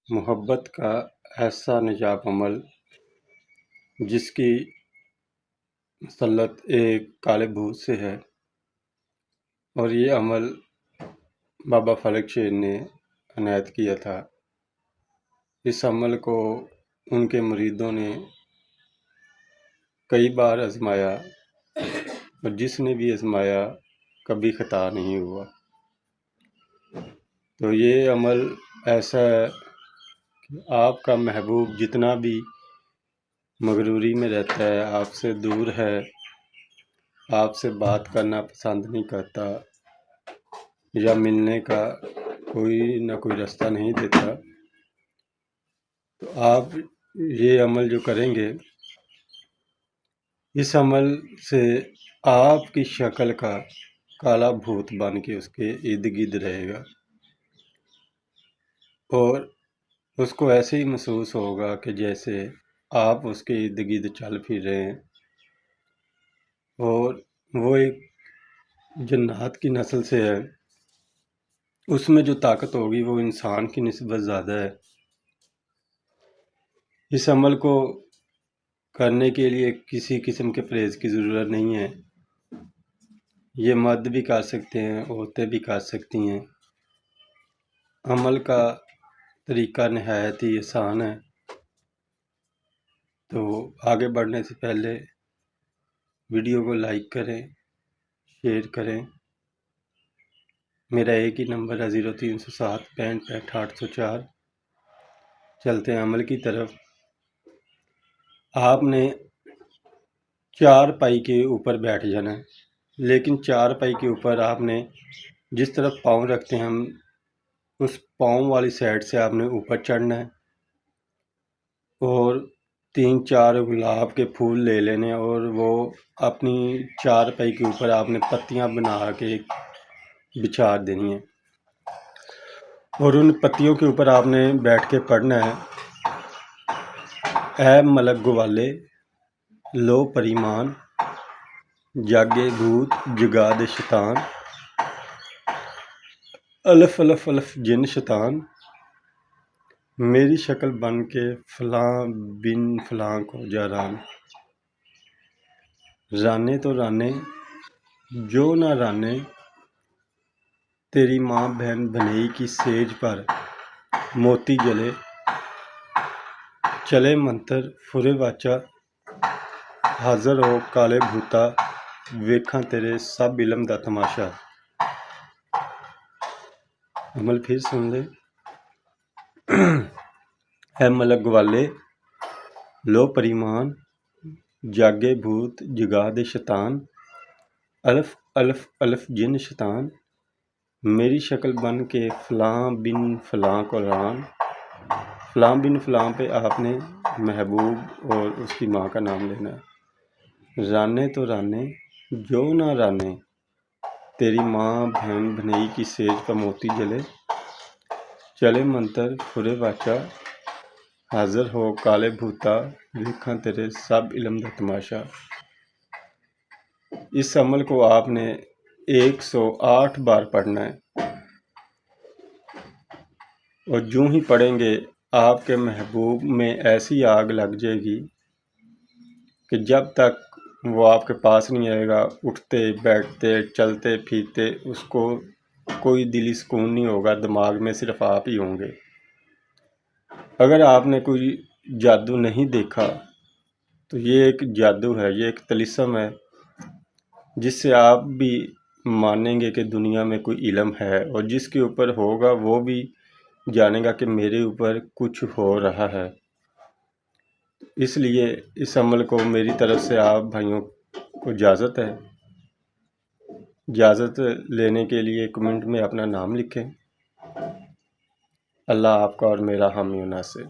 محبت کا ایسا نجاب عمل جس کی مسلط ایک کالے بھوت سے ہے، اور یہ عمل بابا فلک شیر نے عنایت کیا تھا۔ اس عمل کو ان کے مریدوں نے کئی بار آزمایا، اور جس نے بھی آزمایا کبھی خطا نہیں ہوا۔ تو یہ عمل ایسا ہے کہ آپ کا محبوب جتنا بھی مغروری میں رہتا ہے، آپ سے دور ہے، آپ سے بات کرنا پسند نہیں کرتا، یا ملنے کا کوئی نہ کوئی راستہ نہیں دیتا، تو آپ یہ عمل جو کریں گے، اس عمل سے آپ کی شکل کا کالا بھوت بن کے اس کے ارد گرد رہے گا، اور اس کو ایسے ہی محسوس ہوگا کہ جیسے آپ اس کے ارد گرد چل پھر رہے ہیں، اور وہ ایک جنات کی نسل سے ہے۔ اس میں جو طاقت ہوگی وہ انسان کی نسبت زیادہ ہے۔ اس عمل کو کرنے کے لیے کسی قسم کے پرہیز کی ضرورت نہیں ہے۔ یہ مرد بھی کر سکتے ہیں، عورتیں بھی کر سکتی ہیں۔ عمل کا طریقہ نہایت ہی آسان ہے۔ تو آگے بڑھنے سے پہلے ویڈیو کو لائک کریں، شیئر کریں۔ میرا ایک ہی نمبر ہے 0307 65 65 804۔ چلتے ہیں عمل کی طرف۔ آپ نے 4 پائی کے اوپر بیٹھ جانا ہے، لیکن 4 پائی کے اوپر آپ نے جس طرف پاؤں رکھتے ہیں، ہم اس پاؤں والی سائڈ سے آپ نے اوپر چڑھنا ہے، اور 3-4 گلاب کے پھول لے لینے، اور وہ اپنی 4 پائی کے اوپر آپ نے پتیاں بنا کے بچھا دینی ہیں، اور ان پتیوں کے اوپر آپ نے بیٹھ کے پڑھنا ہے: اے ملک گوالے، لو پریمان، جاگے بھوت جگا دے شیطان، الف الف الف جن شیطان، میری شکل بن کے فلاں بن فلاں کو جا ران، رانے تو رانے جو نہ رانے، تیری ماں بہن بھنئی کی سیج پر موتی جلے، چلے منتر فورے واچا، حاضر ہو کالے بھوتا، ویکھاں تیرے سب علم دا تماشا۔ عمل پھر سن لے: اے ملک گوالے، لو پریمان، جاگے بھوت جگا دے شیطان، الف الف الف جن شیطان، میری شکل بن کے فلاں بن فلاں کو ران۔ فلاں بن فلاں پہ آپ نے محبوب اور اس کی ماں کا نام لینا ہے۔ رانے تو رانے جو نہ رانے، تیری ماں بہن بھنئی کی سیج پر موتی جلے، چلے منتر فورے واچا، حاضر ہو کالے بھوتا، ویکھاں تیرے سب علم دا تماشا۔ اس عمل کو آپ نے 108 بار پڑھنا ہے، اور جو ہی پڑھیں گے آپ کے محبوب میں ایسی آگ لگ جائے گی کہ جب تک وہ آپ کے پاس نہیں آئے گا، اٹھتے بیٹھتے چلتے پھرتے اس کو کوئی دلی سکون نہیں ہوگا، دماغ میں صرف آپ ہی ہوں گے۔ اگر آپ نے کوئی جادو نہیں دیکھا تو یہ ایک جادو ہے، یہ ایک طلسم ہے، جس سے آپ بھی مانیں گے کہ دنیا میں کوئی علم ہے، اور جس کے اوپر ہوگا وہ بھی جانے گا کہ میرے اوپر کچھ ہو رہا ہے۔ اس لیے اس عمل کو میری طرف سے آپ بھائیوں کو اجازت ہے۔ اجازت لینے کے لیے کمنٹ میں اپنا نام لکھیں۔ اللہ آپ کا اور میرا حامی و ناصر۔